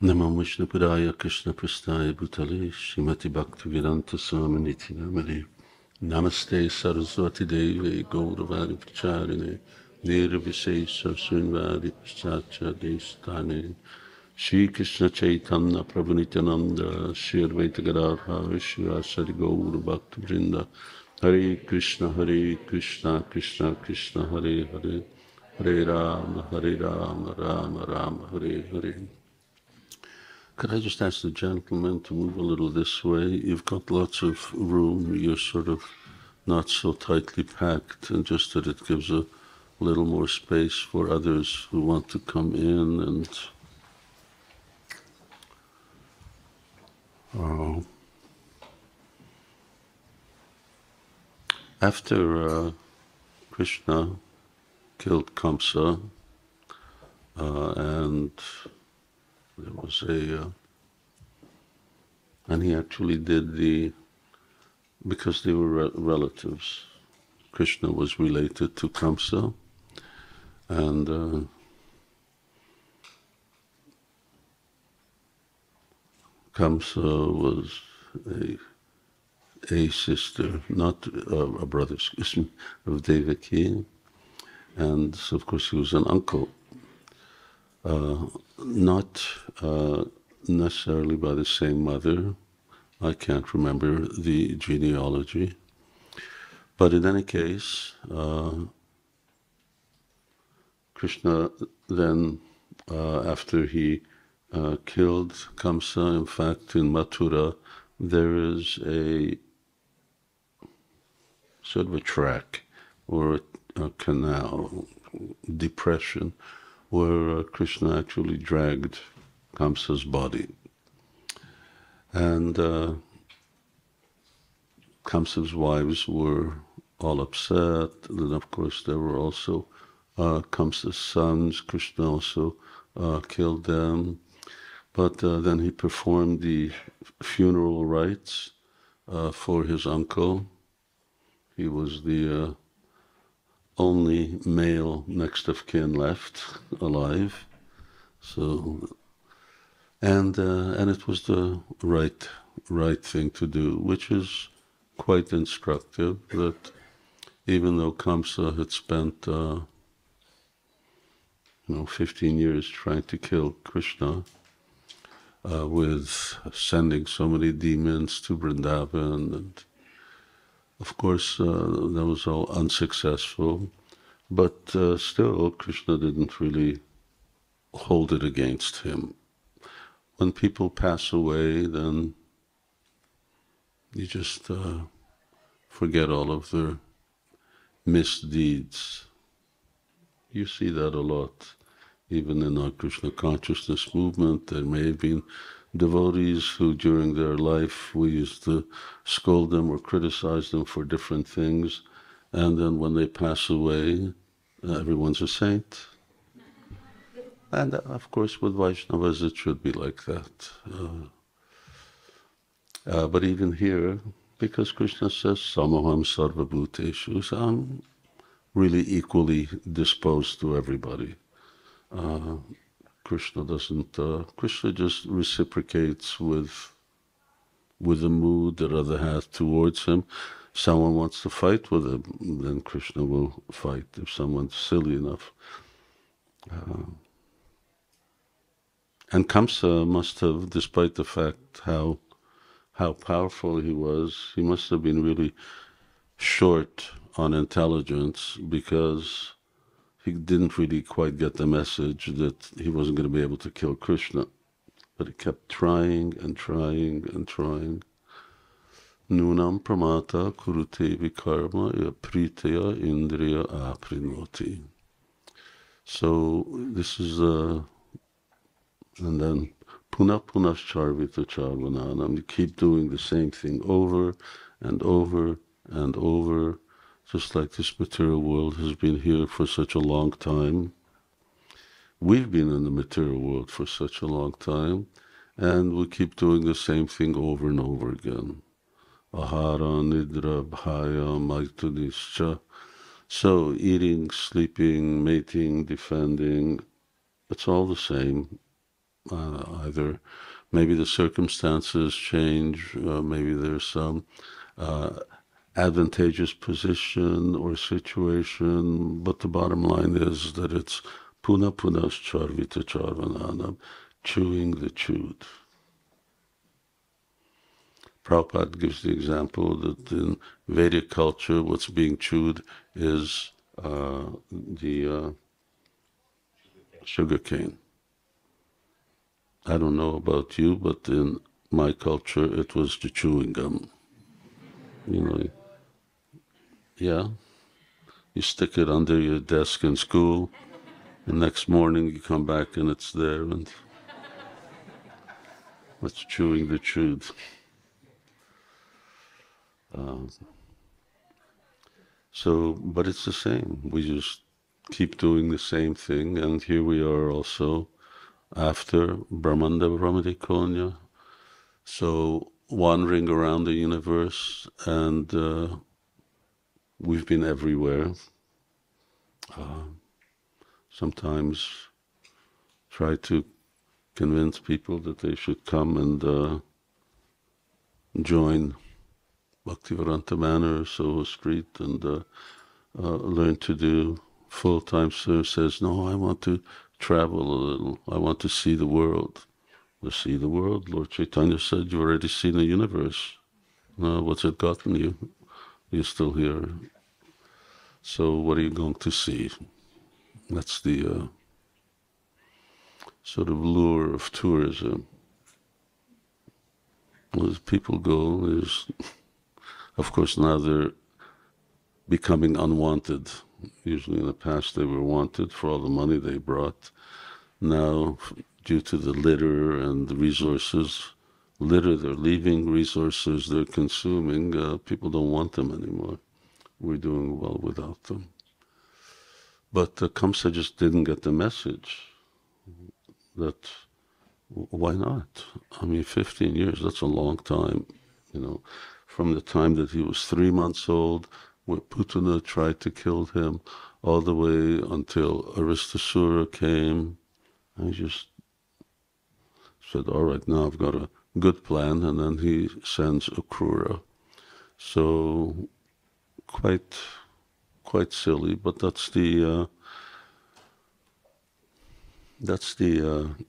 Namo Vishnu Padaya Krishna Prasthaya Bhutale Srimati Bhaktivedanta Swami Niti Namane Namaste Saraswati Devi Gauravani Pracharine Nirvishesha Srinvadi Paschatya Destane Shri Krishna Chaitanya Prabhu Nityananda Shri Advaita Gadadhar Shri Asadi Gaura Bhakti Vrinda Hare Krishna Krishna Krishna Hare Hare Hare Rama Rama Rama Hare Hare. Could I just ask the gentleman to move a little this way? You've got lots of room. You're sort of not so tightly packed, and just that it gives a little more space for others who want to come in. And after Krishna killed Kamsa, and there was and he actually did because they were relatives. Krishna was related to Kamsa, and Kamsa was a sister, not a brother, excuse me, of Devaki, and so of course he was an uncle. Not necessarily by the same mother. I can't remember the genealogy. But in any case, Krishna then, after he killed Kamsa, in fact, in Mathura, there is a sort of a track or a canal, depression, where Krishna actually dragged Kamsa's body. And Kamsa's wives were all upset. And of course, there were also Kamsa's sons. Krishna also killed them. But then he performed the funeral rites for his uncle. He was the only male next of kin left alive. So, and it was the right thing to do, which is quite instructive. That even though Kamsa had spent 15 years trying to kill Krishna, with sending so many demons to Vrindavan, and of course that was all unsuccessful. But still, Krishna didn't really hold it against him. When people pass away, then you just forget all of their misdeeds. You see that a lot. Even in our Krishna consciousness movement, there may have been devotees who during their life we used to scold them or criticize them for different things, and then when they pass away, everyone's a saint. And of course with Vaishnavas it should be like that. But even here, because Krishna says, Samaham Sarva Bhuteshu, so I'm really equally disposed to everybody. Krishna doesn't, Krishna just reciprocates with the mood that other has towards him. Someone wants to fight with him, then Krishna will fight if someone's silly enough. And Kamsa must have, despite the fact how powerful he was, he must have been really short on intelligence, because he didn't really quite get the message that he wasn't going to be able to kill Krishna. But he kept trying and trying and trying. Nunam pramata kurute vikarma pritaya indriya aprinoti. So this is and then punah punascharvita charvananam. You keep doing the same thing over and over and over. Just like this material world has been here for such a long time. We've been in the material world for such a long time, and we keep doing the same thing over and over again. Ahara, nidra, bhaya, maitunischa. So eating, sleeping, mating, defending, it's all the same. Either maybe the circumstances change, maybe there's some advantageous position or situation, but the bottom line is that it's puna punascharvita charvananam, chewing the chewed. Prabhupada gives the example that in Vedic culture, what's being chewed is the sugar cane. I don't know about you, but in my culture, it was the chewing gum. You know, yeah. You stick it under your desk in school. The next morning you come back and it's there, and it's chewing the chewed. But it's the same. We just keep doing the same thing, and here we are also after Brahmanda Brahmadikonya. So wandering around the universe, and we've been everywhere. Sometimes try to convince people that they should come and join Bhaktivedanta Manor, Soho Street, and learn to do full-time service. Says, no, I want to travel a little. I want to see the world. To see the world? Lord Chaitanya said, you've already seen the universe. What's it gotten you? You're still here. So what are you going to see? That's the sort of lure of tourism. As people go, of course now they're becoming unwanted. Usually in the past they were wanted for all the money they brought. Now, due to the litter and the resources, they're leaving, resources they're consuming, people don't want them anymore. We're doing well without them. But Kamsa just didn't get the message that, why not? I mean, 15 years, that's a long time, from the time that he was 3 months old, where Putana tried to kill him, all the way until Aristasura came. And he just said, all right, now I've got a good plan, and then he sends Akrura. So quite silly, but that's the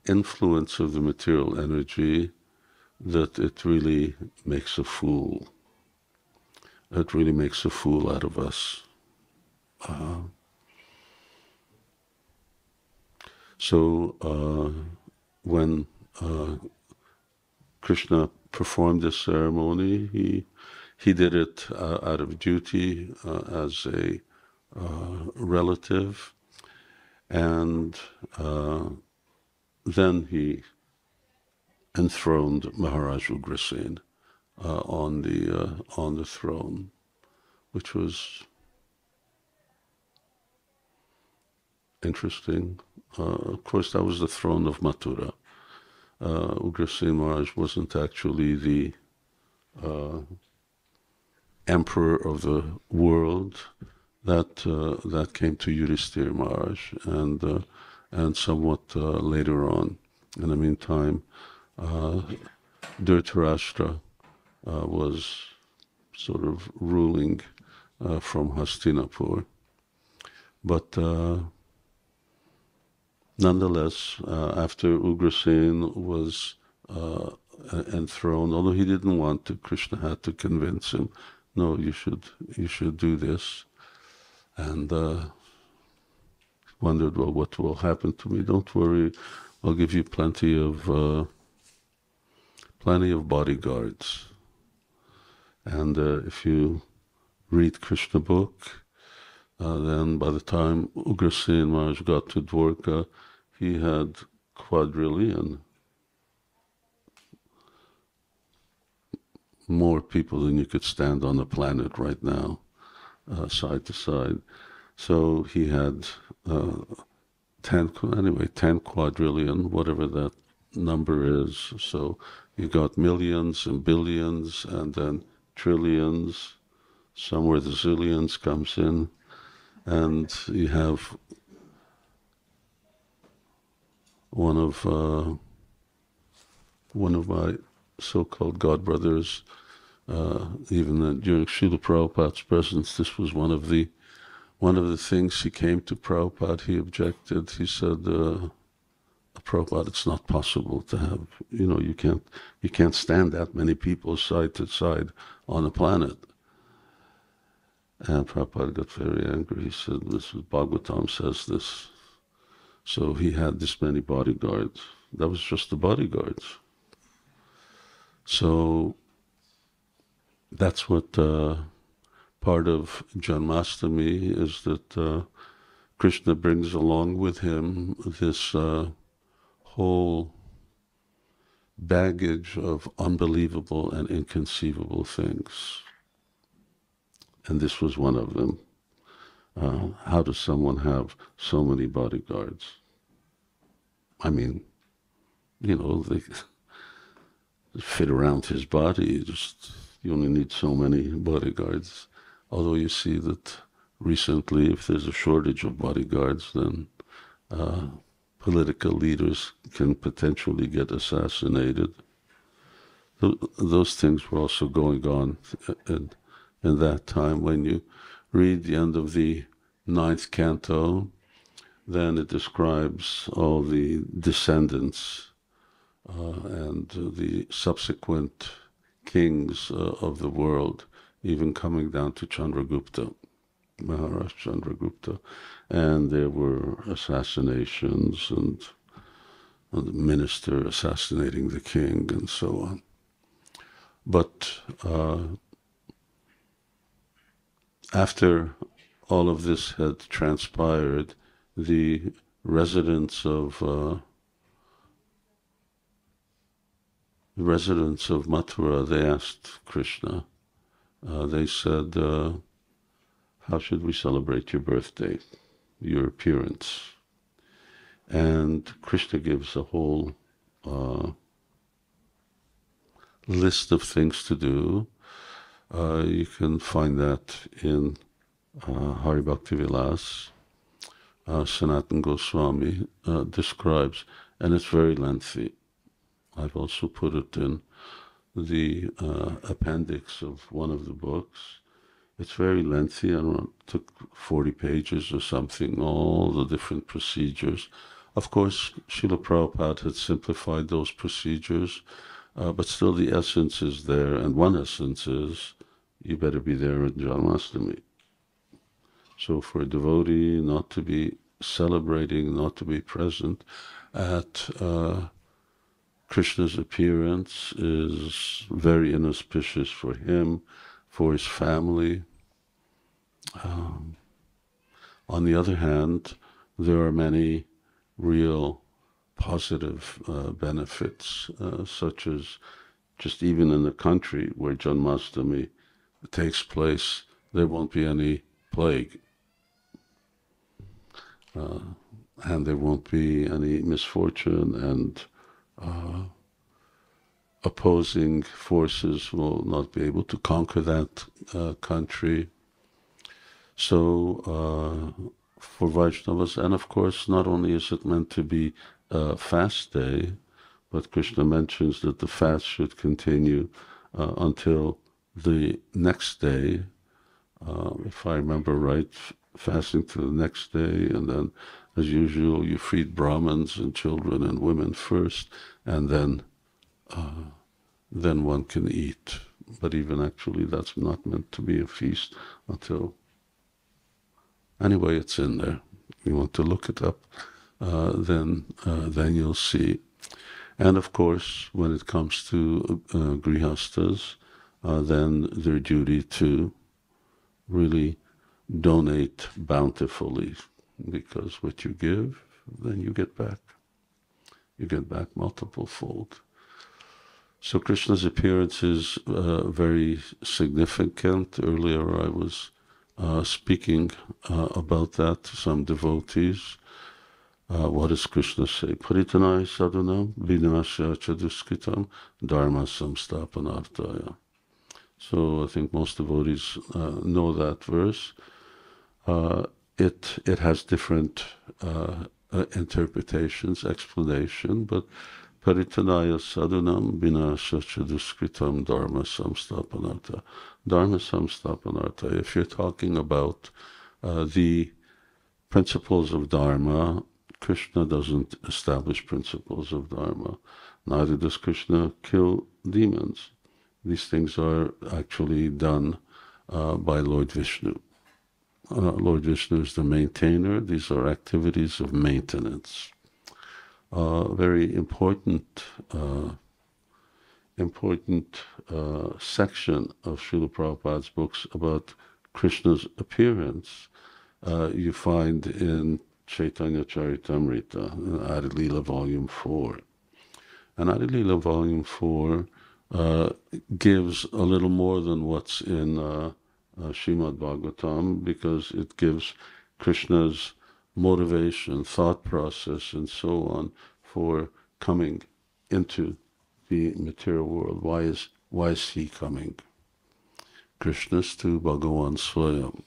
influence of the material energy, that it really makes a fool. It really makes a fool out of us. So when Krishna performed this ceremony, he did it out of duty as a relative, and then he enthroned Maharaj Ugrasen on the throne, which was interesting. Of course, that was the throne of Mathura. Ugrasen Maharaj wasn't actually the emperor of the world. That came to Yudhisthira Maharaj, and somewhat later on. In the meantime, Dhritarashtra was sort of ruling from Hastinapur. But nonetheless, after Ugrasen was enthroned, although he didn't want to, Krishna had to convince him, no, you should do this. And wondered, well, what will happen to me? Don't worry, I'll give you plenty of bodyguards. And if you read Krishna book, then by the time Ugrasen Maharaj got to Dwarka, he had quadrillion, more people than you could stand on the planet right now, side to side. So he had 10 quadrillion, whatever that number is. So you got millions and billions, and then trillions, somewhere the zillions comes in, and you have one of one of my so-called godbrothers, even during Srila Prabhupada's presence, this was one of the things he came to Prabhupada. He objected. He said, Prabhupada, it's not possible to have, you can't stand that many people side to side on a planet. And Prabhupada got very angry. He said, this is Bhagavatam says this. So he had this many bodyguards. That was just the bodyguards. So that's what part of Janmāṣṭamī is, that Krishna brings along with him this whole baggage of unbelievable and inconceivable things. And this was one of them. How does someone have so many bodyguards? I mean, they fit around his body. You only need so many bodyguards. Although you see that recently, if there's a shortage of bodyguards, then political leaders can potentially get assassinated. Those things were also going on in that time. When you read the end of the 9th canto, then it describes all the descendants and the subsequent kings of the world, even coming down to Chandragupta, Maharaj Chandragupta, and there were assassinations and the minister assassinating the king and so on. But after all of this had transpired, the residents of Mathura, they asked Krishna, they said, how should we celebrate your birthday, your appearance? And Krishna gives a whole list of things to do. You can find that in Hari Bhakti Vilas. Sanatana Goswami describes, and it's very lengthy. I've also put it in the appendix of one of the books. It's very lengthy. I don't know, it took 40 pages or something, all the different procedures. Of course, Srila Prabhupada had simplified those procedures, but still the essence is there, and one essence is, you better be there at Janmāṣṭamī. So for a devotee not to be celebrating, not to be present at Krishna's appearance is very inauspicious for him, for his family. On the other hand, there are many real positive benefits, such as just even in the country where Janmāṣṭamī takes place, there won't be any plague. And there won't be any misfortune, and opposing forces will not be able to conquer that country. So for Vaishnavas, and of course not only is it meant to be a fast day, but Krishna mentions that the fast should continue until the next day, if I remember right, fasting to the next day, and then as usual you feed Brahmins and children and women first, and then one can eat. But even actually that's not meant to be a feast until, anyway, it's in there. You want to look it up, then you'll see. And of course, when it comes to grihastas, then their duty to really donate bountifully, because what you give, then you get back. You get back multiple fold. So Krishna's appearance is very significant. Earlier I was speaking about that to some devotees. What does Krishna say? Paritanaya sadhanam vinasya chaduskitam dharma samstapanartaya. So I think most devotees know that verse. It has different interpretations, explanation, but Paritanaya sadhunam vinashacha duskritam dharma samstapanartha. Dharma samstapanartha. If you're talking about the principles of Dharma, Krishna doesn't establish principles of Dharma. Neither does Krishna kill demons. These things are actually done by Lord Vishnu. Lord Vishnu is the maintainer. These are activities of maintenance. Very important section of Srila Prabhupada's books about Krishna's appearance you find in Chaitanya Charitamrita, Adi Leela Volume 4. And Adi Leela Volume 4 gives a little more than what's in Srimad Bhagavatam, because it gives Krishna's motivation, thought process, and so on for coming into the material world. Why is he coming? Krishnastu Bhagavan Swayam.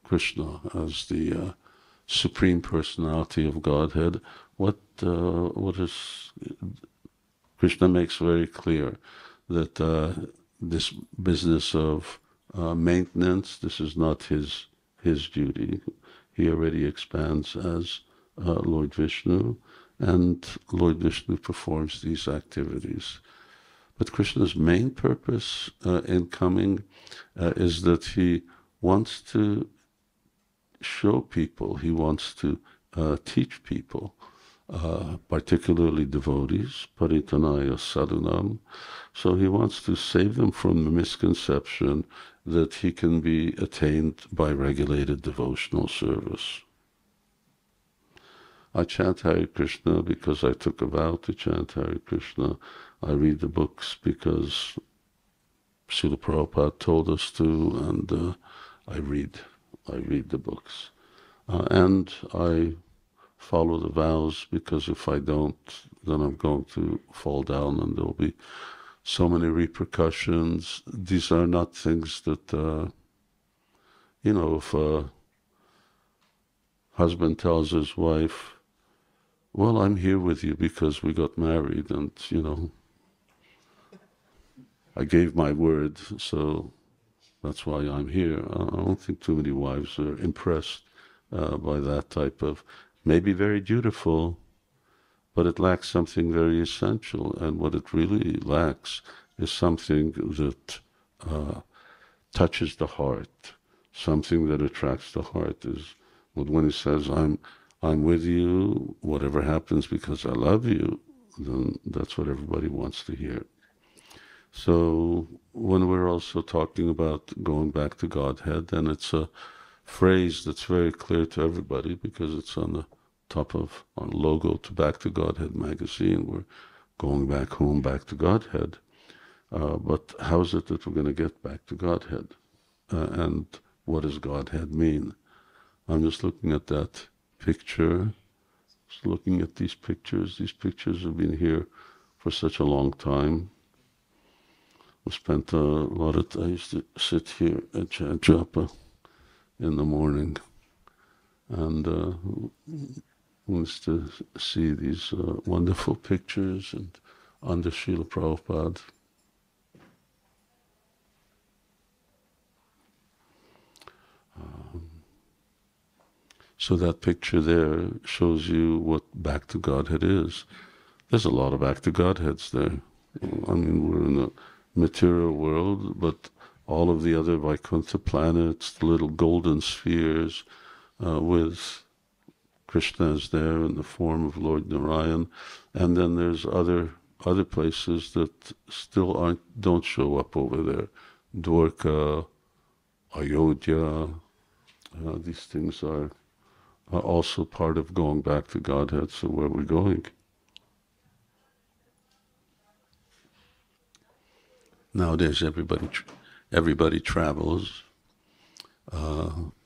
Krishna as the Supreme Personality of Godhead. What is Krishna makes very clear that this business of maintenance, this is not his duty. He already expands as Lord Vishnu, and Lord Vishnu performs these activities. But Krishna's main purpose in coming is that he wants to show people, he wants to teach people, particularly devotees, paritanaya sadhunam. So he wants to save them from the misconception that he can be attained by regulated devotional service. I chant Hare Krishna because I took a vow to chant Hare Krishna. I read the books because Srila Prabhupada told us to, and I read the books. And I follow the vows, because if I don't, then I'm going to fall down and there'll be so many repercussions. These are not things that, if a husband tells his wife, well, I'm here with you because we got married and, I gave my word, so that's why I'm here. I don't think too many wives are impressed by that type of, maybe very dutiful, but it lacks something very essential. And what it really lacks is something that touches the heart, something that attracts the heart. Is when he says, I'm with you, whatever happens because I love you, then that's what everybody wants to hear. So when we're also talking about going back to Godhead, then it's a phrase that's very clear to everybody, because it's on the top of our logo to Back to Godhead magazine. We're going back home, back to Godhead. But how is it that we're going to get back to Godhead? And what does Godhead mean? I'm just looking at that picture, just looking at these pictures. These pictures have been here for such a long time. We spent a lot of time. I used to sit here at Japa in the morning, and used to see these wonderful pictures and under Srila Prabhupada. So that picture there shows you what Back to Godhead is. There's a lot of Back to Godheads there. I mean, we're in a material world, but all of the other Vaikuntha planets, the little golden spheres with Krishna is there in the form of Lord Narayan, and then there's other places that still don't show up over there. Dwarka, Ayodhya, these things are also part of going back to Godhead. So where are we going? Nowadays, everybody travels.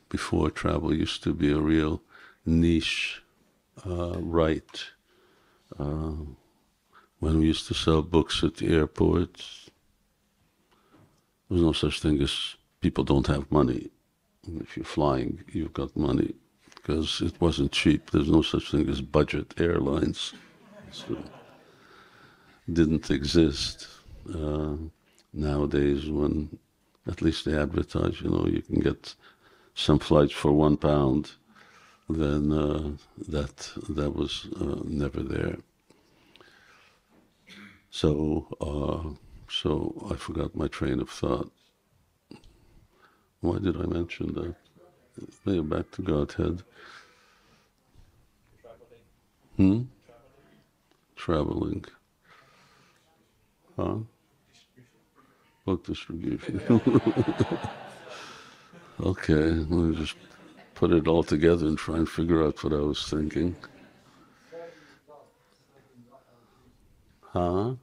Before, travel used to be a real niche right. When we used to sell books at the airports, there was no such thing as people don't have money. If you're flying, you've got money, because it wasn't cheap. There's no such thing as budget airlines. So didn't exist. Nowadays, when at least they advertise, you can get some flights for £1, then that was never there. So I forgot my train of thought. Why did I mention that? Maybe back to Godhead. Traveling. Huh? Book distribution. Okay, let me just put it all together and try and figure out what I was thinking. Huh?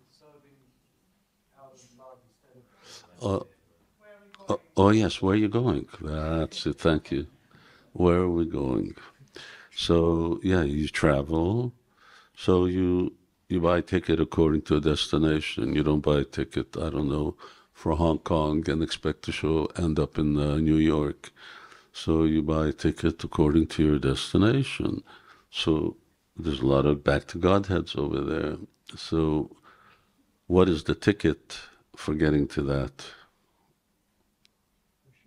Oh yes, where are you going? That's it, thank you. Where are we going? So, yeah, you travel. So you buy a ticket according to a destination. You don't buy a ticket, I don't know, for Hong Kong and expect to end up in New York. So you buy a ticket according to your destination. So there's a lot of back to Godheads over there. So what is the ticket for getting to that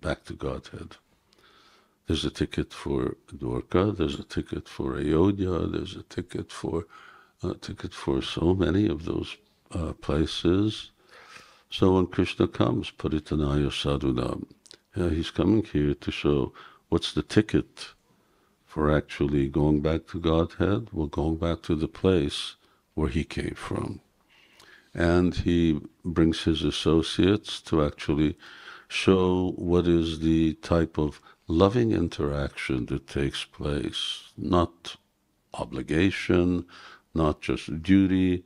back to Godhead? There's a ticket for Dwarka, there's a ticket for Ayodhya, there's a ticket for so many of those places. So when Krishna comes, Paritanaya Sadhunam, he's coming here to show what's the ticket for actually going back to Godhead. Well, going back to the place where he came from. And he brings his associates to actually show what is the type of loving interaction that takes place, not obligation, not just duty,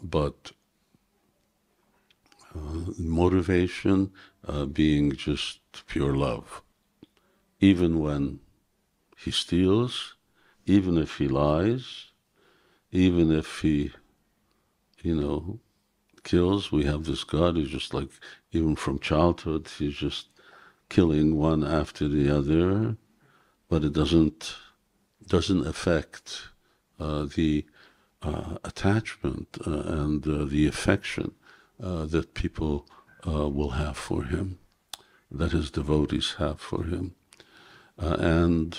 but motivation, being just pure love. Even when he steals, even if he lies, even if he, kills. We have this God who's just like, even from childhood, he's just killing one after the other, but it doesn't affect the attachment and the affection that people will have for him, that his devotees have for him. And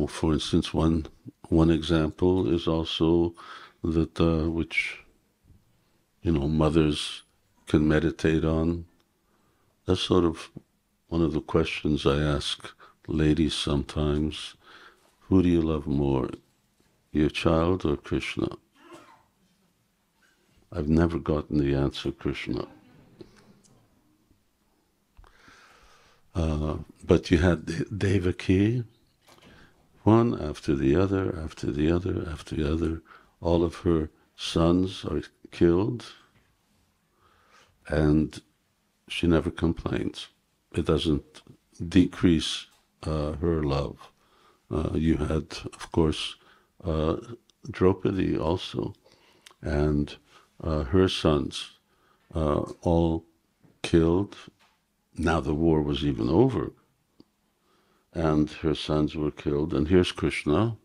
for instance, one example is also that which mothers can meditate on. That's sort of one of the questions I ask ladies sometimes. Who do you love more, your child or Krishna? I've never gotten the answer Krishna. But you had Devaki, one after the other, after the other, after the other. All of her sons are killed, and she never complains. It doesn't decrease her love. You had, of course, Draupadi also, and her sons all killed. Now the war was even over, and her sons were killed. And here's Krishna.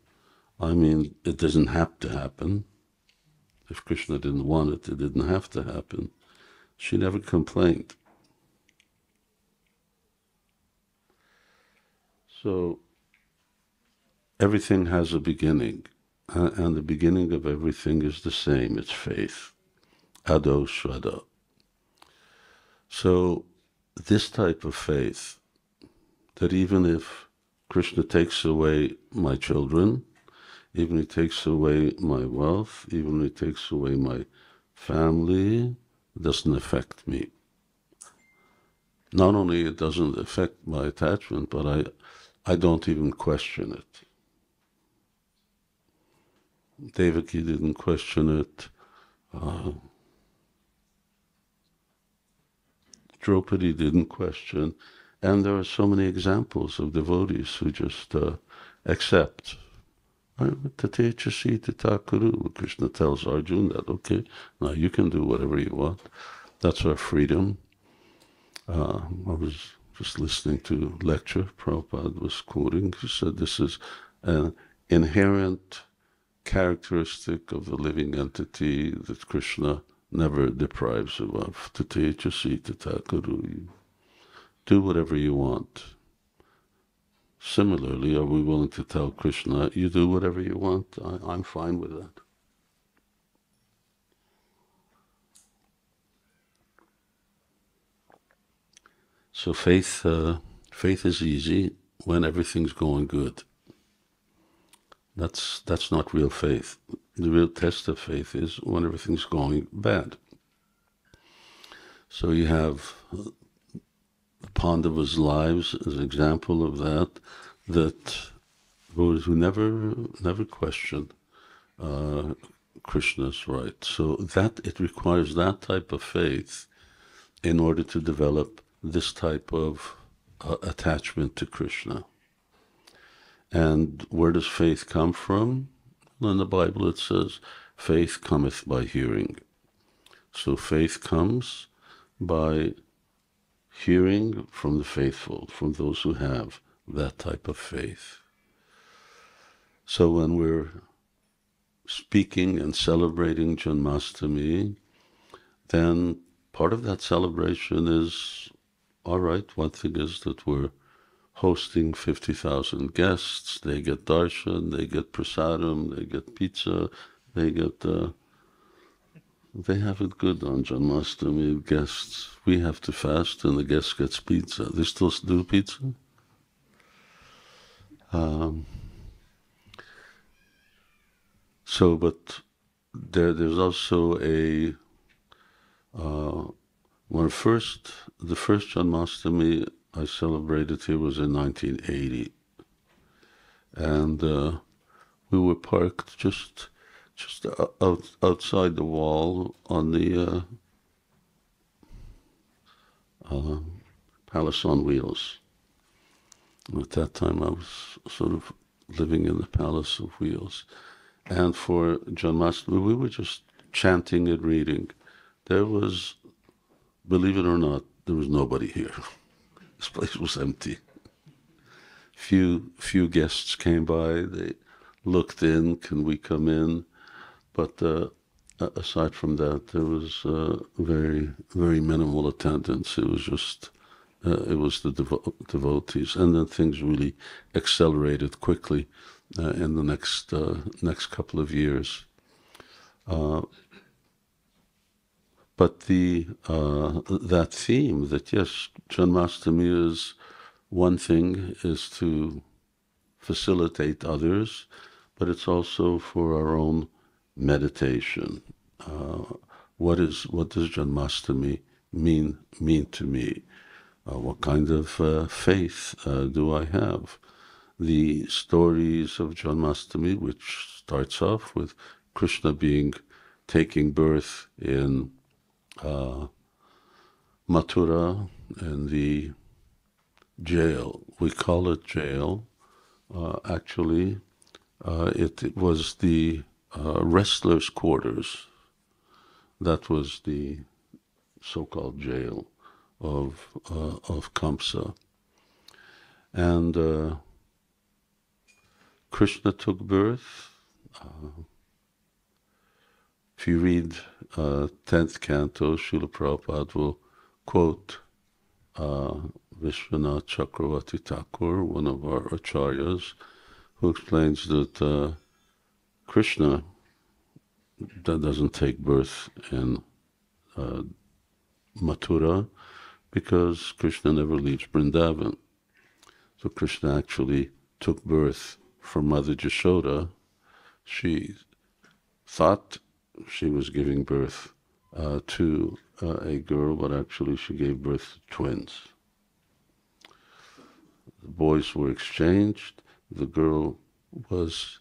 I mean, it doesn't have to happen. If Krishna didn't want it, it didn't have to happen. She never complained. So everything has a beginning, and the beginning of everything is the same. It's faith. Ado Shraddha. So this type of faith, that even if Krishna takes away my children, even if he takes away my wealth, even if he takes away my family, it doesn't affect me. Not only it doesn't affect my attachment, but I don't even question it. Devaki didn't question it. Draupadi didn't question. And there are so many examples of devotees who just accept. Tate chasi tata kuru. Krishna tells Arjuna that, okay, now you can do whatever you want. That's our freedom. I was just listening to a lecture Prabhupada was quoting. He said this is an inherent characteristic of the living entity that Krishna never deprives you of. Tatechasi tathakuru. Do whatever you want. Similarly, are we willing to tell Krishna, you do whatever you want? I'm fine with that. So faith is easy when everything's going good. That's not real faith. The real test of faith is when everything's going bad. So you have the Pandavas' lives as an example of that those who never question Krishna's right. So that it requires that type of faith in order to develop this type of attachment to Krishna. And where does faith come from? In the Bible it says, faith cometh by hearing. So faith comes by hearing from the faithful, from those who have that type of faith. So when we're speaking and celebrating Janmāṣṭamī, then part of that celebration is, all right, one thing is that we're hosting 50,000 guests. They get darshan, they get prasadam, they get pizza, they have it good on Janmāṣṭamī, guests. We have to fast and the guest gets pizza. They still do pizza? But there's also the first Janmāṣṭamī I celebrated here was in 1980. And we were parked just outside the wall on the Palace on Wheels. At that time I was sort of living in the Palace of Wheels. And for Janmāṣṭamī, we were just chanting and reading. There was, believe it or not, there was nobody here. This place was empty. Few guests came by. They looked in, can we come in? But aside from that, there was very, very minimal attendance. It was just, it was the devotees. And then things really accelerated quickly in the next couple of years. But that theme that yes, Janmāṣṭamī is one thing is to facilitate others, but it's also for our own meditation. What does Janmāṣṭamī mean to me? What kind of faith do I have? The stories of Janmāṣṭamī, which starts off with Krishna taking birth in Mathura, in the jail. We call it jail. Actually, it was the wrestlers' quarters. That was the so-called jail of Kamsa. And Krishna took birth. If you read 10th canto, Srila Prabhupada will quote Vishwanath Chakravarti Thakur, one of our acharyas, who explains that Krishna doesn't take birth in Mathura because Krishna never leaves Vrindavan. So Krishna actually took birth from Mother Jashoda. She thought she was giving birth to a girl, but actually she gave birth to twins. The boys were exchanged. The girl was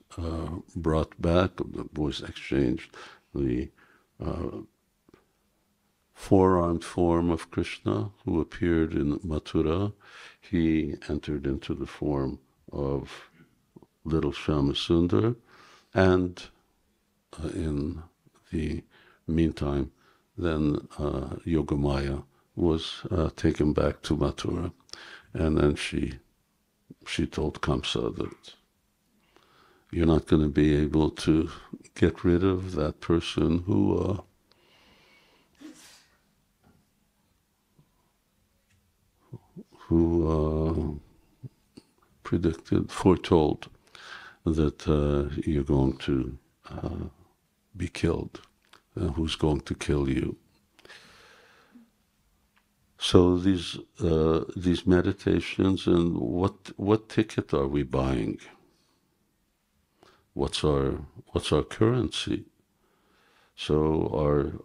brought back. The boys exchanged. The four-armed form of Krishna, who appeared in Mathura, he entered into the form of little Shyamasundar, and in the meantime, then Yogamaya was taken back to Mathura, and then she told Kamsa that you're not going to be able to get rid of that person who foretold that you're going to be killed, who's going to kill you. So these meditations, and what ticket are we buying? What's our currency? So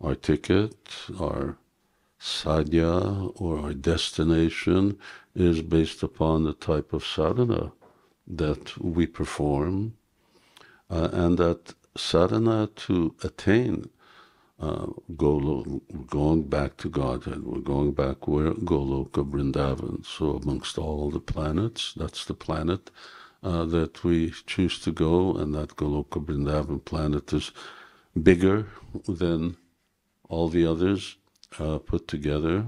our ticket, our sadhya, or our destination is based upon the type of sadhana that we perform, and that sadhana to attain going back to Godhead. We're going back where? Goloka Vrindavan. So amongst all the planets, that's the planet that we choose to go, and that Goloka Vrindavan planet is bigger than all the others put together.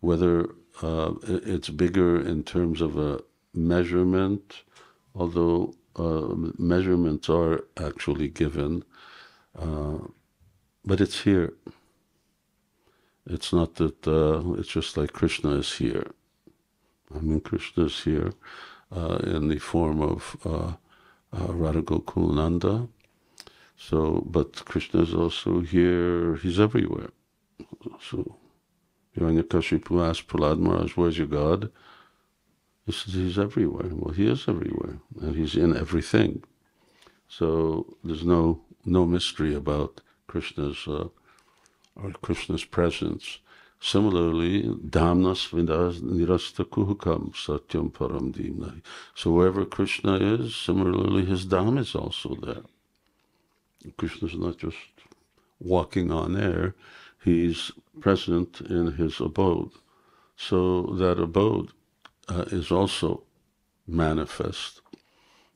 Whether it's bigger in terms of a measurement, although measurements are actually given, but it's here. It's not that it's just like Krishna is here. I mean, Krishna is here in the form of Radha Gokulananda. So, but Krishna is also here. He's everywhere. So, Hiranyakashipu asked Prahlad Maharaj, "Where's your God?" He says, "He's everywhere." Well, he is everywhere, and he's in everything. So there's no mystery about Krishna's presence. Similarly, Dhamnas Vidas Nirasta Kuhukam Satyam Param Dimna. So wherever Krishna is, similarly his Dham is also there. Krishna's not just walking on air, he's present in his abode. So that abode is also manifest.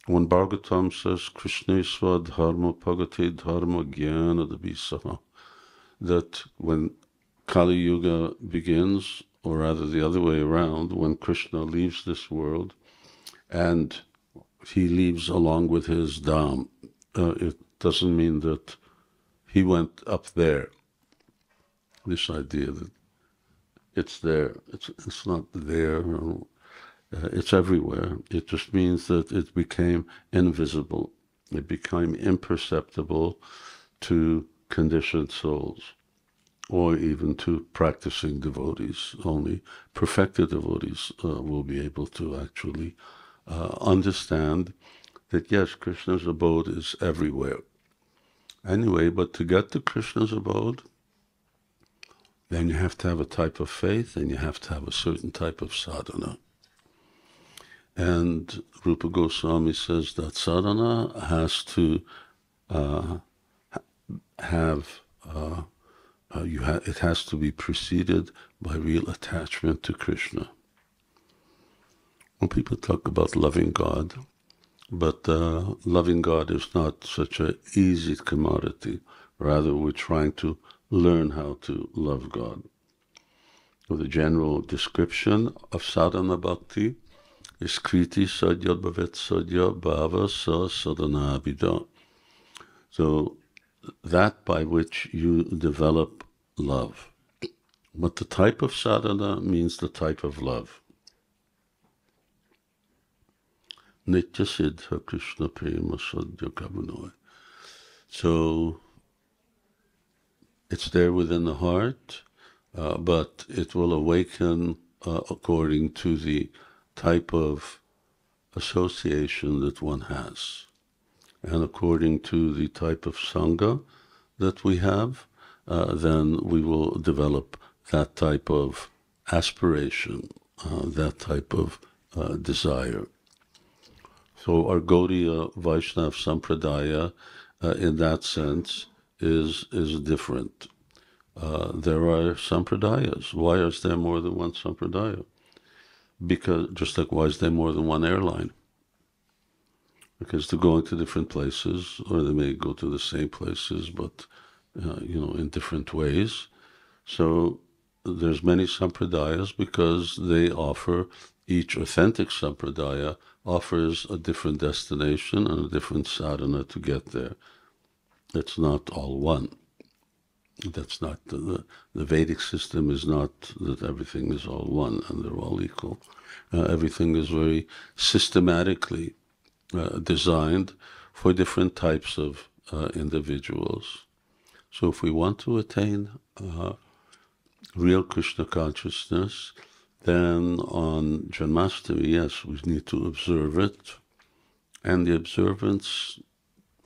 When Bhagavatam says, Krishneshva dharma pagate dharma jnana dabisaha, that when Kali Yuga begins, or rather the other way around, when Krishna leaves this world, and he leaves along with his Dham, it doesn't mean that he went up there. This idea that it's there, it's not there, it's everywhere. It just means that it became invisible. It became imperceptible to conditioned souls, or even to practicing devotees. Only perfected devotees will be able to actually understand that yes, Krishna's abode is everywhere. Anyway, but to get to Krishna's abode, then you have to have a type of faith, and you have to have a certain type of sadhana. And Rupa Goswami says that sadhana has to it has to be preceded by real attachment to Krishna. When people talk about loving God, but loving God is not such an easy commodity. Rather, we're trying to learn how to love God. So the general description of sadhana bhakti is kriti sadhya bhavet sadhya bhava sa sadhana abhida. So that by which you develop love. But the type of sadhana means the type of love. Nitya Siddha Krishna Prema Sadhya Kavanoy. So it's there within the heart, but it will awaken according to the type of association that one has, and according to the type of sangha that we have, then we will develop that type of aspiration, that type of desire. So our Gaudiya Vaishnava Sampradaya, in that sense, is different. There are Sampradayas. Why is there more than one Sampradaya? Because, just like why is there more than one airline? Because they're going to different places, or they may go to the same places, but in different ways. So there's many Sampradayas because they offer each authentic sampradaya offers a different destination and a different sadhana to get there. It's not all one. That's not the Vedic system is not that everything is all one and they're all equal. Everything is very systematically designed for different types of individuals. So if we want to attain real Krishna consciousness, then on Janmāṣṭamī, yes, we need to observe it. And the observance,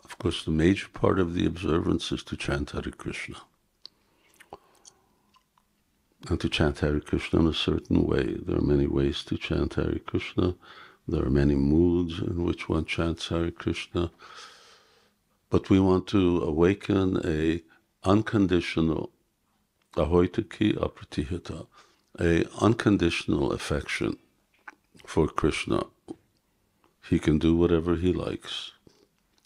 of course, the major part of the observance is to chant Hare Krishna. And to chant Hare Krishna in a certain way. There are many ways to chant Hare Krishna. There are many moods in which one chants Hare Krishna. But we want to awaken a unconditional, ahoitaki apratihita, a unconditional affection for Krishna. He can do whatever he likes,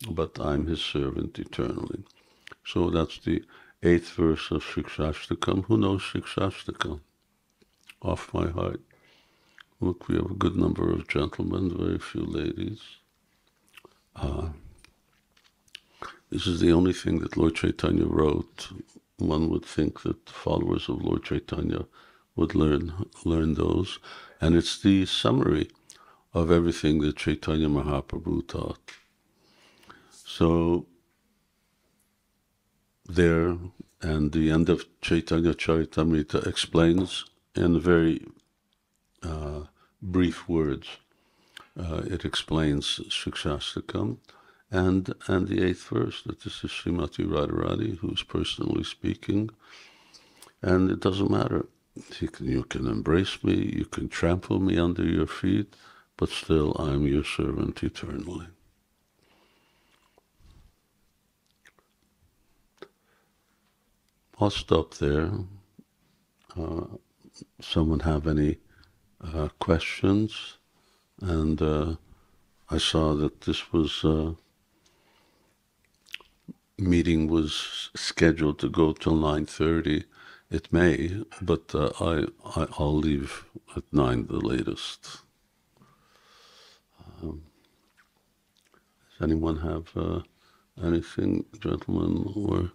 but I'm his servant eternally. So that's the 8th verse of Shikshashtakam. Who knows Shikshashtakam? Off my heart. Look, we have a good number of gentlemen, very few ladies. This is the only thing that Lord Chaitanya wrote. One would think that the followers of Lord Chaitanya would learn those. And it's the summary of everything that Chaitanya Mahaprabhu taught. So there, and the end of Chaitanya Charitamrita explains in very brief words. It explains Shikshashtakam and the 8th verse, that this is Srimati Radharani who's personally speaking. And it doesn't matter. You can embrace me, you can trample me under your feet, but still I'm your servant eternally. I'll stop there. Someone have any questions? And I saw that this was meeting was scheduled to go till 9:30. It may, but I'll leave at 9 the latest. Does anyone have anything, gentlemen or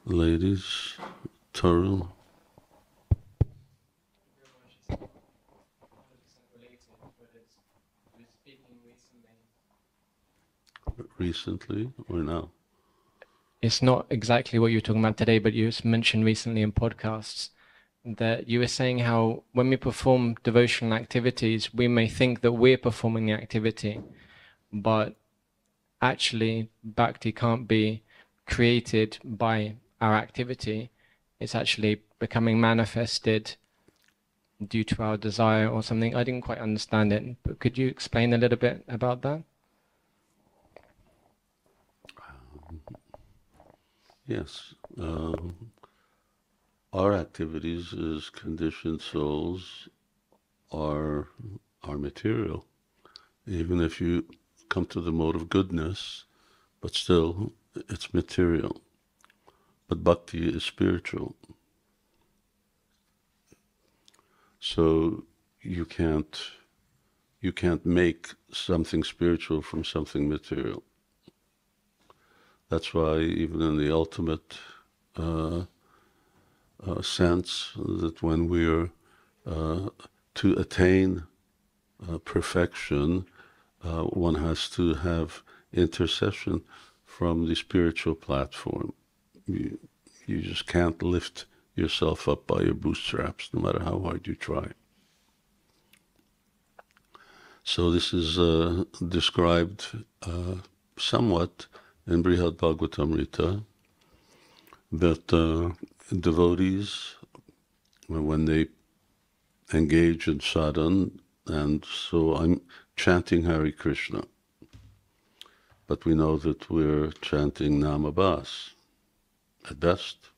ladies? Tarun? Recently or now? It's not exactly what you were talking about today, but you mentioned recently in podcasts that you were saying how when we perform devotional activities, we may think that we're performing the activity, but actually bhakti can't be created by our activity. It's actually becoming manifested due to our desire or something. I didn't quite understand it, but could you explain a little bit about that? Yes. Our activities as conditioned souls are material. Even if you come to the mode of goodness, but still it's material. But bhakti is spiritual. So you can't make something spiritual from something material. That's why even in the ultimate sense, that when we're to attain perfection, one has to have intercession from the spiritual platform. You just can't lift yourself up by your bootstraps, no matter how hard you try. So this is described somewhat in Brihad Bhagavatamrita, that devotees, when they engage in sadhana, and so I'm chanting Hare Krishna, but we know that we're chanting Namabhas at best,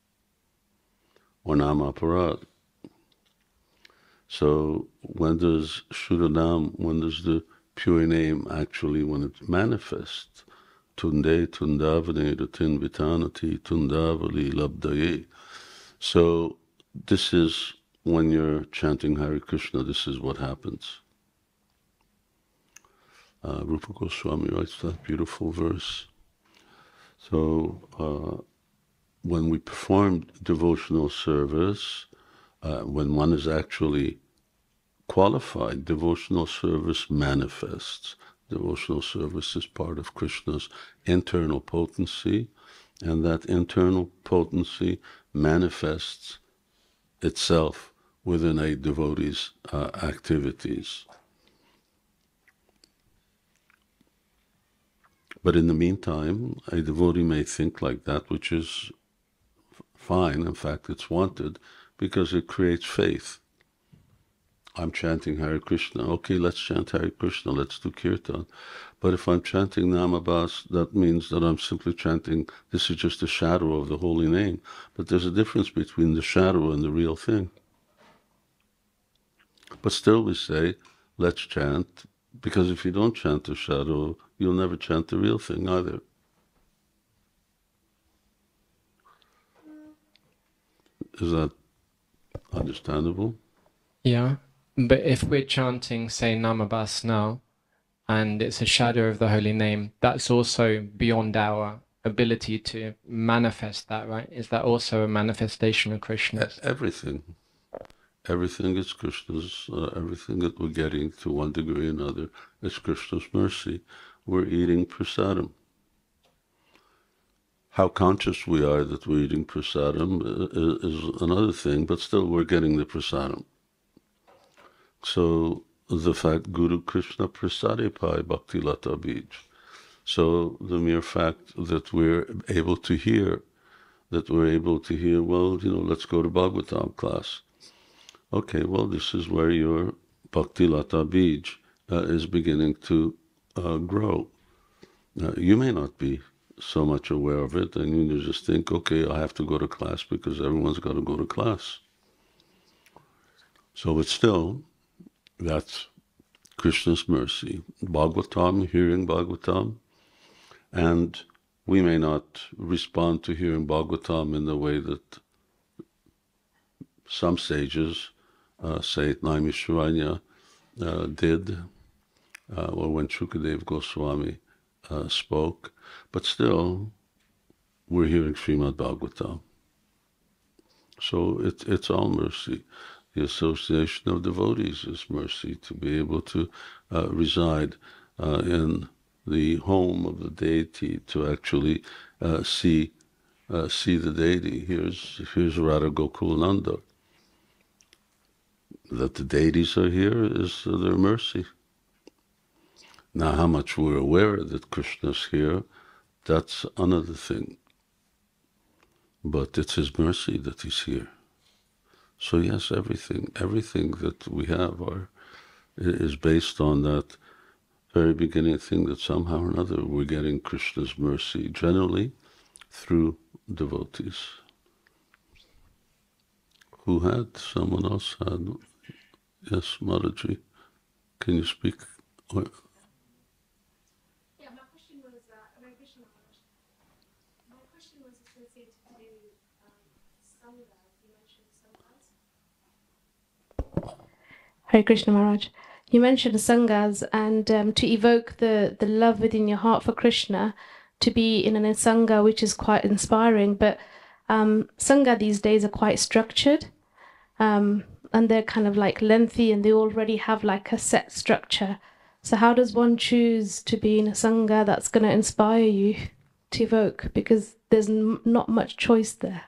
or Namaparad. So when does Shuddhanam, when does the pure name actually, when it manifests? Tunde tundavane ratin vitanati tundavali labdaye. So this is when you're chanting Hare Krishna, this is what happens. Rupa Goswami writes that beautiful verse. So when we perform devotional service, when one is actually qualified, devotional service manifests. Devotional service is part of Krishna's internal potency, and that internal potency manifests itself within a devotee's activities. But in the meantime, a devotee may think like that, which is fine. In fact, it's wanted because it creates faith. I'm chanting Hare Krishna. Okay, let's chant Hare Krishna. Let's do kirtan. But if I'm chanting Namabhas, that means that I'm simply chanting, this is just a shadow of the holy name. But there's a difference between the shadow and the real thing. But still we say, let's chant, because if you don't chant the shadow, you'll never chant the real thing either. Is that understandable? Yeah, but if we're chanting, say, Namabhas now, and it's a shadow of the holy name, that's also beyond our ability to manifest that, right? Is that also a manifestation of Krishna's? Everything. Everything is Krishna's, everything that we're getting to one degree or another is Krishna's mercy. We're eating prasadam. How conscious we are that we're eating prasadam is another thing, but still we're getting the prasadam. So the fact, Guru Krishna prasade pai bhakti lata bij. So the mere fact that we're able to hear, well, let's go to Bhagavatam class. Okay, well, this is where your bhakti lata bij is beginning to grow. You may not be so much aware of it, and you just think, okay, I have to go to class because everyone's got to go to class. So it's still, that's Krishna's mercy. Bhagavatam, hearing Bhagavatam, and we may not respond to hearing Bhagavatam in the way that some sages, say Naimisharanya, did, or when Shukadeva Goswami spoke, but still we're hearing Srimad Bhagavatam. So it's all mercy. The association of devotees is mercy, to be able to reside in the home of the deity, to actually see the deity. Here's Radha Gokulananda. That the deities are here is their mercy. Now, how much we're aware that Krishna's here, that's another thing. But it's his mercy that he's here. So yes, everything that we have is based on that very beginning thing, that somehow or another we're getting Krishna's mercy, generally through devotees. Who had? Someone else had? Yes, Mataji, can you speak? Yeah, my question was, Hare Krishna Maharaj. My question was associated to sanghas. You mentioned sanghas. Hare Krishna Maharaj. You mentioned sanghas, and to evoke the love within your heart for Krishna, to be in an sangha which is quite inspiring, but sangha these days are quite structured. And they're kind of like lengthy, and they already have like a set structure. So how does one choose to be in a sangha that's going to inspire you to evoke? Because there's not much choice there.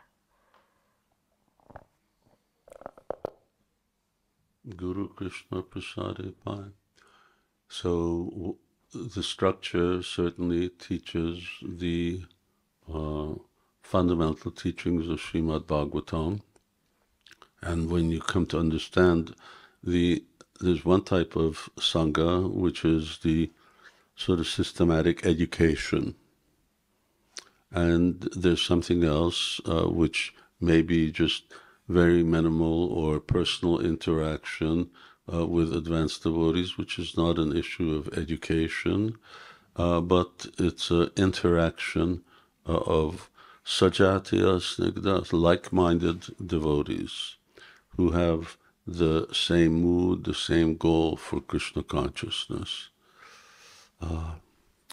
Guru Krishna Prasade Pai. So the structure certainly teaches the fundamental teachings of Srimad Bhagavatam. And when you come to understand there's one type of sangha, which is the sort of systematic education. And there's something else which may be just very minimal or personal interaction with advanced devotees, which is not an issue of education, but it's an interaction of sajatiya snigdha, like-minded devotees, who have the same mood, the same goal for Krishna consciousness.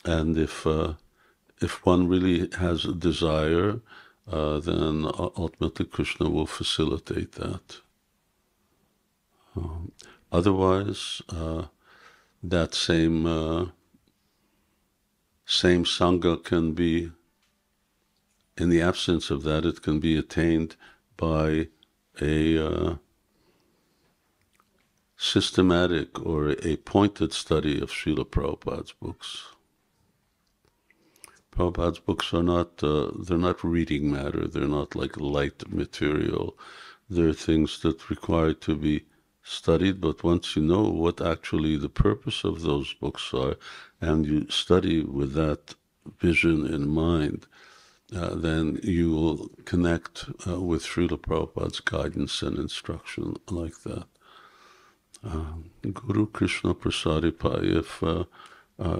And if one really has a desire, then ultimately Krishna will facilitate that. Otherwise, that same sangha can be, in the absence of that, it can be attained by a systematic or a pointed study of Srila Prabhupada's books. Prabhupada's books are not, they're not reading matter, they're not like light material. They're things that require to be studied, but once you know what actually the purpose of those books are, and you study with that vision in mind, then you will connect with Srila Prabhupada's guidance and instruction like that. Guru Krishna Prasadipai, if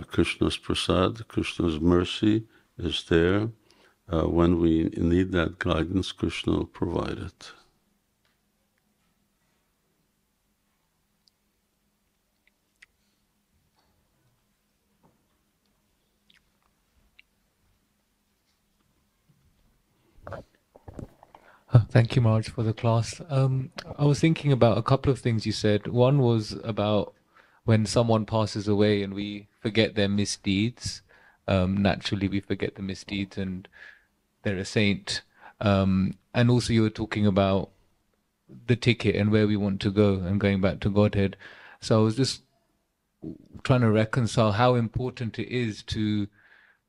Krishna's prasad, Krishna's mercy is there, when we need that guidance, Krishna will provide it. Thank you, Maharaj, for the class. I was thinking about a couple of things you said. One was about when someone passes away and we forget their misdeeds. Naturally, we forget the misdeeds and they're a saint. And also you were talking about the ticket and where we want to go and going back to Godhead. So I was just trying to reconcile how important it is to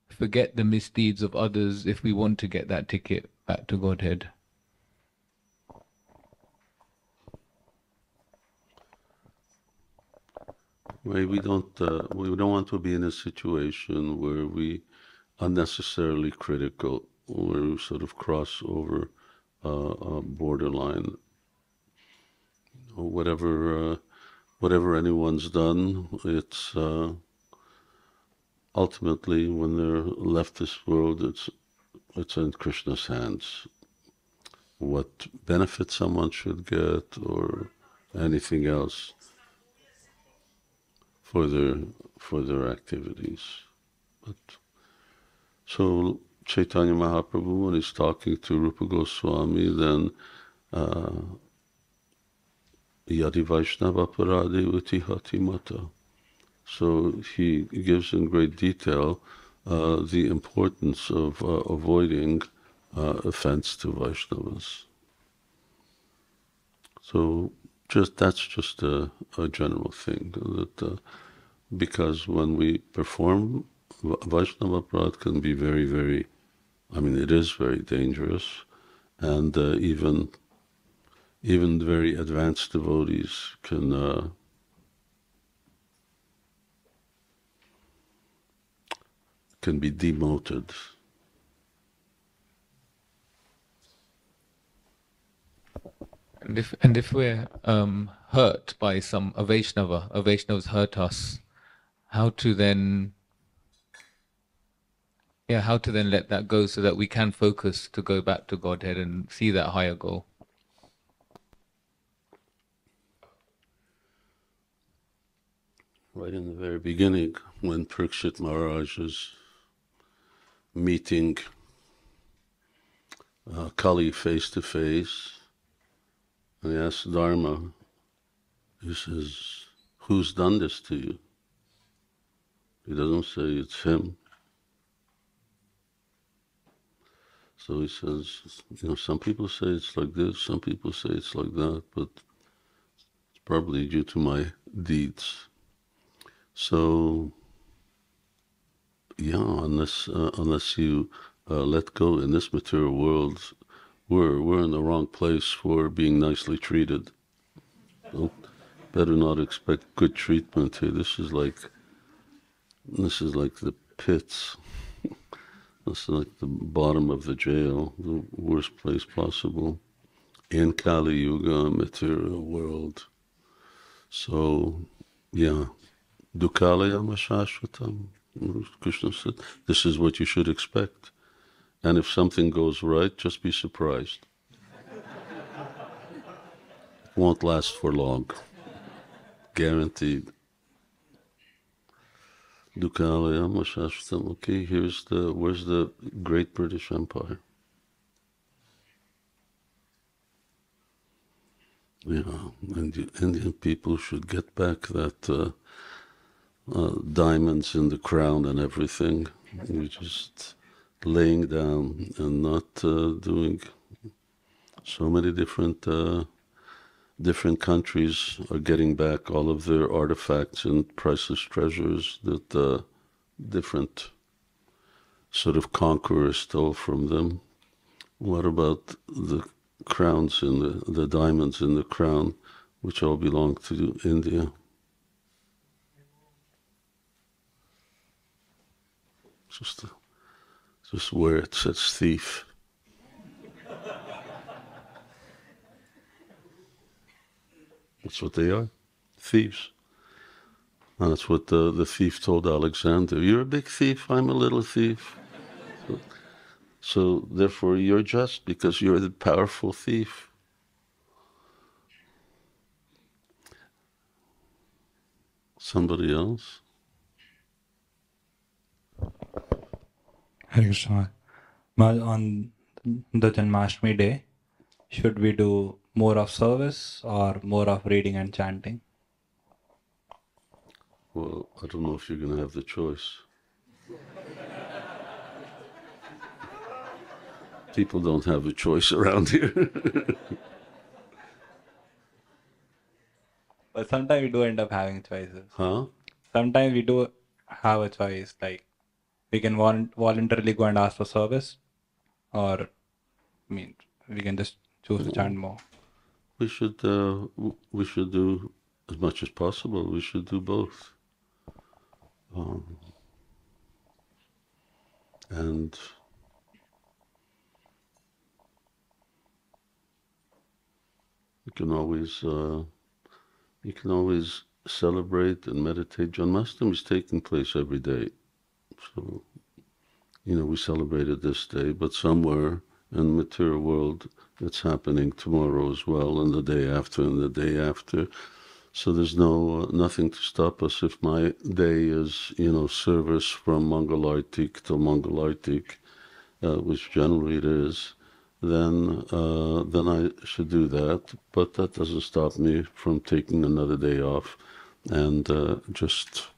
forget the misdeeds of others if we want to get that ticket back to Godhead. We don't want to be in a situation where we unnecessarily critical, where we sort of cross over a borderline. Whatever anyone's done, it's ultimately when they're left this world, it's in Krishna's hands. What benefit someone should get or anything else for their activities. But so Chaitanya Mahaprabhu, when he's talking to Rupa Goswami, then Yadi Vaishnava Parade Utihati Mata. So he gives in great detail the importance of avoiding offense to Vaishnavas. So that's just a general thing, that because when we perform, Vaishnava Parad can be very, very, it is very dangerous, and even very advanced devotees can be demoted. And if we're hurt by a Vaishnava's hurt us, how to then let that go so that we can focus to go back to Godhead and see that higher goal? Right in the very beginning, when Parikshit Maharaj is meeting Kali face to face, and he asks Dharma, he says, "Who's done this to you?" He doesn't say it's him. So he says, some people say it's like this, some people say it's like that, but it's probably due to my deeds. So, unless you let go in this material world, we're in the wrong place for being nicely treated. So better not expect good treatment here. This is like the pits. This is like the bottom of the jail, the worst place possible in Kali Yuga, material world. So, Dukkalaya Mashashvatam. Krishna said, this is what you should expect. And if something goes right, just be surprised. It won't last for long. Guaranteed. Dukkhalayam Shashvatam. Okay, where's the Great British Empire? Yeah, and the Indian people should get back that diamonds in the crown and everything. You're just laying down and not doing. So many different countries are getting back all of their artifacts and priceless treasures that different sort of conquerors stole from them. What about the crowns in the diamonds in the crown, which all belong to India? Just where it says thief. That's what they are, thieves. And that's what the thief told Alexander. You're a big thief, I'm a little thief. So therefore you're just because you're the powerful thief. Somebody else? Hare Krishna. On the Janmāṣṭamī day, should we do more of service or more of reading and chanting? Well, I don't know if you're going to have the choice. People don't have a choice around here. But sometimes we do end up having choices. Huh? Sometimes we do have a choice, like we can voluntarily go and ask for service, or we can just choose to chant more. We should do as much as possible. We should do both. And you can always celebrate and meditate. Janmāṣṭamī is taking place every day. So, we celebrated this day, but somewhere in the material world it's happening tomorrow as well, and the day after, and the day after. So there's nothing to stop us. If my day is, service from Mangalartik to Mangalartik, which generally it is, then I should do that. But that doesn't stop me from taking another day off and just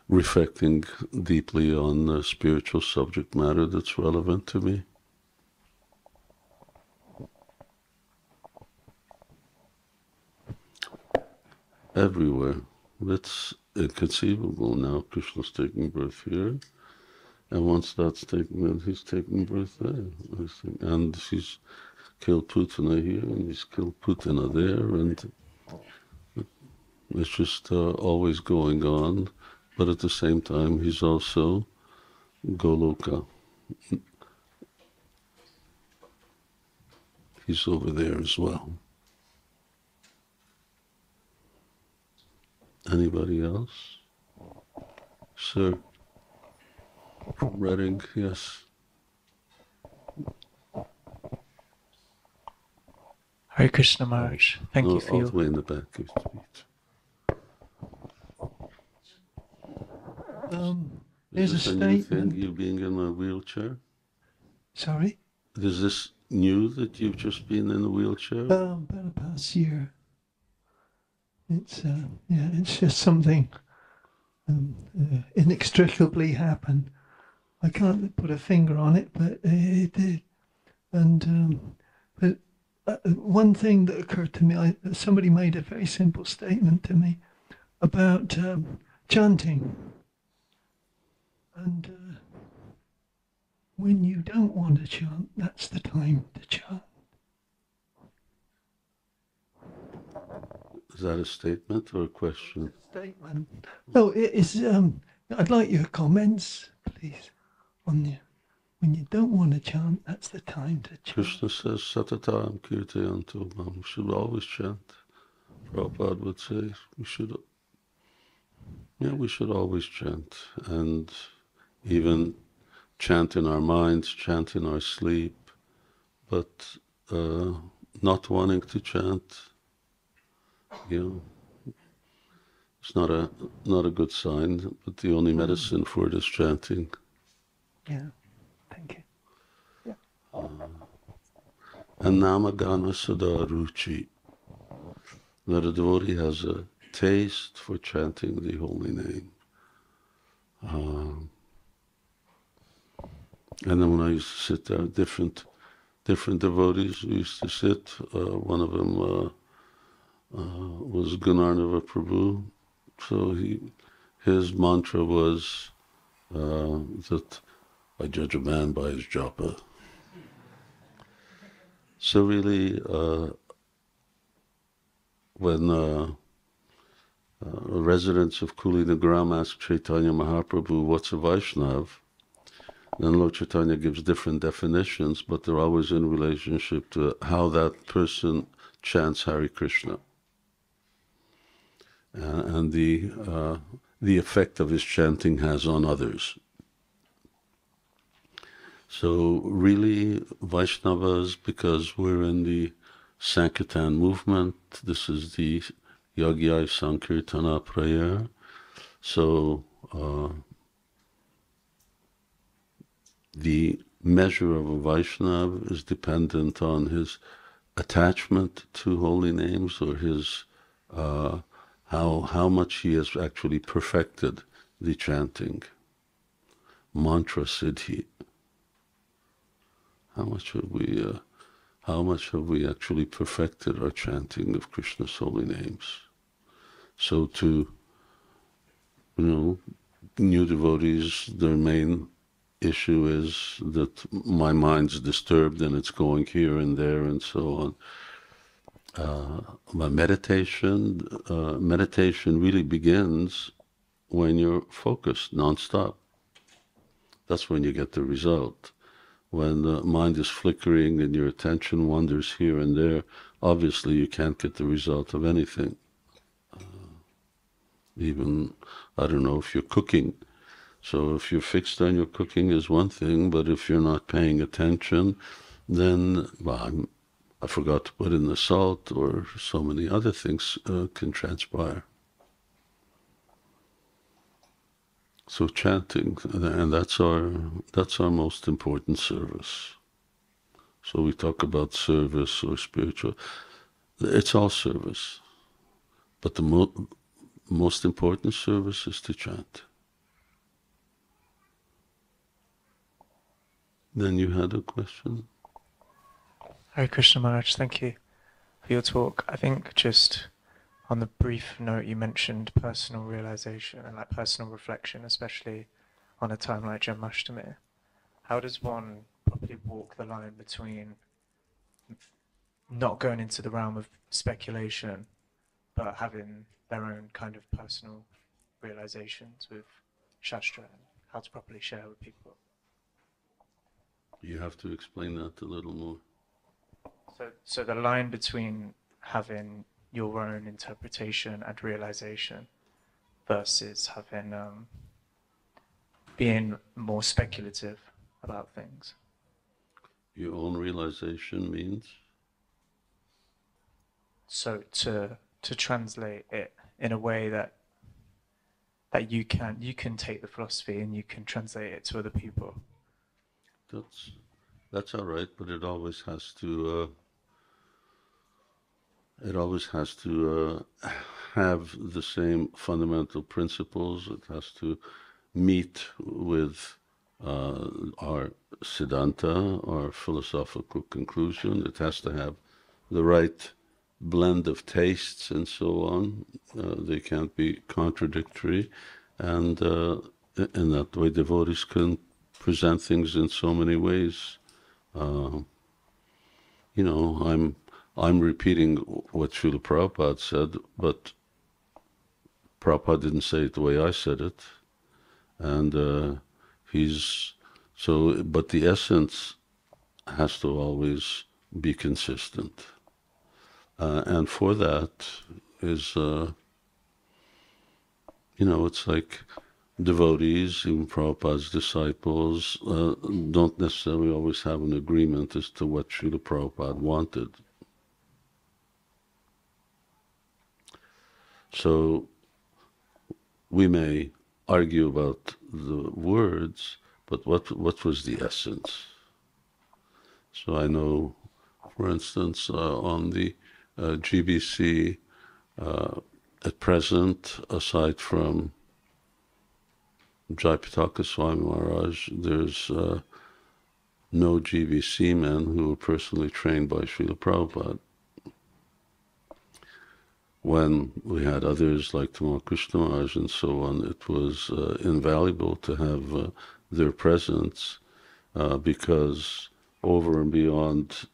reflecting deeply on the spiritual subject matter that's relevant to me. Everywhere. It's inconceivable now. Krishna's taking birth here, and once that's taking birth, he's taking birth there. And he's killed Putana here, and he's killed Putana there, and it's just always going on. But at the same time, he's also Goloka. He's over there as well. Anybody else? Sir? From Reading, yes. Hare Krishna Maharaj. Thank you for all your... the way in the back of the street. There's a statement. You being in a wheelchair? Sorry? Is this new that you've just been in a wheelchair? About the past year. It's just something inextricably happened. I can't put a finger on it, but it did. And but one thing that occurred to me, somebody made a very simple statement to me about chanting. And when you don't want to chant, that's the time to chant. Is that a statement or a question? Statement. No, it is. I'd like your comments, please, on the. When you don't want to chant, that's the time to chant. Krishna says, Satatam Kirtayanto. We should always chant. Prabhupada would say, we should always chant. And even chant in our minds, chant in our sleep, but not wanting to chant, It's not a good sign, but the only medicine for it is chanting. Yeah, thank you. Yeah. And Namagana Sada Ruchi, that a devotee has a taste for chanting the holy name. And then when I used to sit there, different devotees used to sit. One of them was Gunarnava Prabhu. So his mantra was that I judge a man by his japa. So really, when residents of Kulinagram asked Chaitanya Mahaprabhu, what's a Vaishnav? Then Lord Chaitanya gives different definitions, but they're always in relationship to how that person chants Hare Krishna and the effect of his chanting has on others. So really, Vaishnavas, because we're in the Sankirtan movement, this is the Yagya Sankirtana prayer. So the measure of a Vaishnava is dependent on his attachment to holy names, or his how much he has actually perfected the chanting. Mantra siddhi. How much have we actually perfected our chanting of Krishna's holy names? So to new devotees, their main issue is that my mind's disturbed and it's going here and there and so on. But meditation really begins when you're focused nonstop. That's when you get the result. When the mind is flickering and your attention wanders here and there, obviously you can't get the result of anything. Even, I don't know, if you're cooking. So if you're fixed on your cooking is one thing, but if you're not paying attention, then, I forgot to put in the salt, or so many other things can transpire. So chanting, and that's our most important service. So we talk about service or spiritual. It's all service, but the most important service is to chant. Then you had a question? Hare Krishna Maharaj, thank you for your talk. I think just on the brief note you mentioned personal realization and like personal reflection, especially on a time like Janmāṣṭamī. How does one properly walk the line between not going into the realm of speculation, but having their own kind of personal realizations with Shastra, and how to properly share with people? You have to explain that a little more. So the line between having your own interpretation and realization versus having being more speculative about things. Your own realization means? So to translate it in a way that you can take the philosophy and you can translate it to other people. That's all right, but it always has to have the same fundamental principles. It has to meet with our siddhanta, our philosophical conclusion. It has to have the right blend of tastes and so on. They can't be contradictory, and in that way devotees can present things in so many ways. I'm repeating what Srila Prabhupada said, but Prabhupada didn't say it the way I said it, and but the essence has to always be consistent, and for that is, it's like devotees, even Prabhupada's disciples, don't necessarily always have an agreement as to what Srila Prabhupada wanted. So we may argue about the words, but what was the essence? So I know, for instance, on the GBC at present, aside from Jayapataka Swami Maharaj, there's no GBC men who were personally trained by Srila Prabhupada. When we had others like Tamal Krishna Maharaj and so on, it was invaluable to have their presence because over and beyond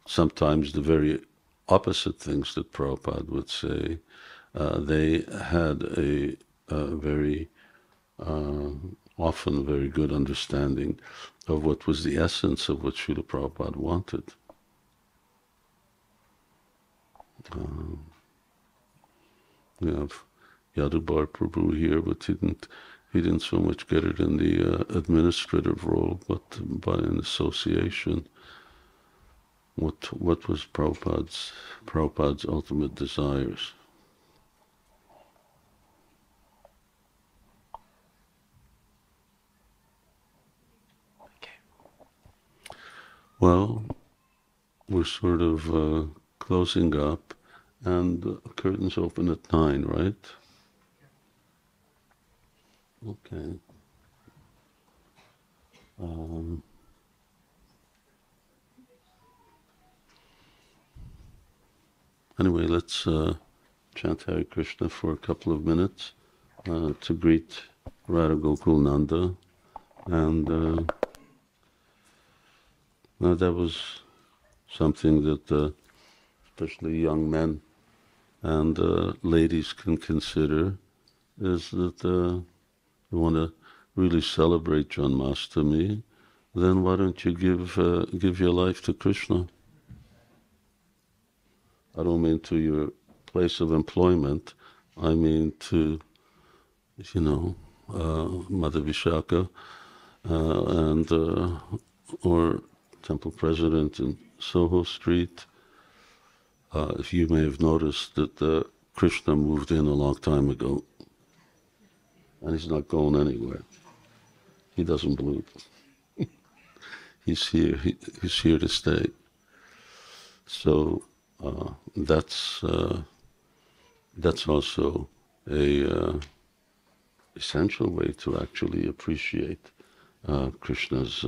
sometimes the very opposite things that Prabhupada would say, they had a very often very good understanding of what was the essence of what Srila Prabhupada wanted. We have Yadubar Prabhu here, but he didn't so much get it in the administrative role, but by an association. What was Prabhupada's ultimate desires? Well, we're sort of closing up, and curtains open at 9, right? Okay. Anyway, let's chant Hare Krishna for a couple of minutes to greet Radha Gokul Nanda, and now that was something that especially young men and ladies can consider, is that you want to really celebrate Janmāṣṭamī, then why don't you give your life to Krishna? I don't mean to your place of employment, I mean to, Mother Vishaka and or Temple President in Soho Street. If you may have noticed that Krishna moved in a long time ago, and he's not going anywhere. He doesn't believe. He's here. He's here to stay. So that's also a essential way to actually appreciate Krishna's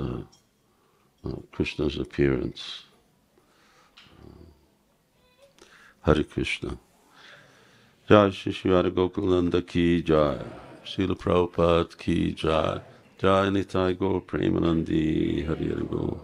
appearance. Hare Krishna. Jai Shri Shri Radha Gokul Nanda ki jai. Srila Prabhupada ki jai. Jai Nitai Gaur Premanandi. Hare Hare Gaur.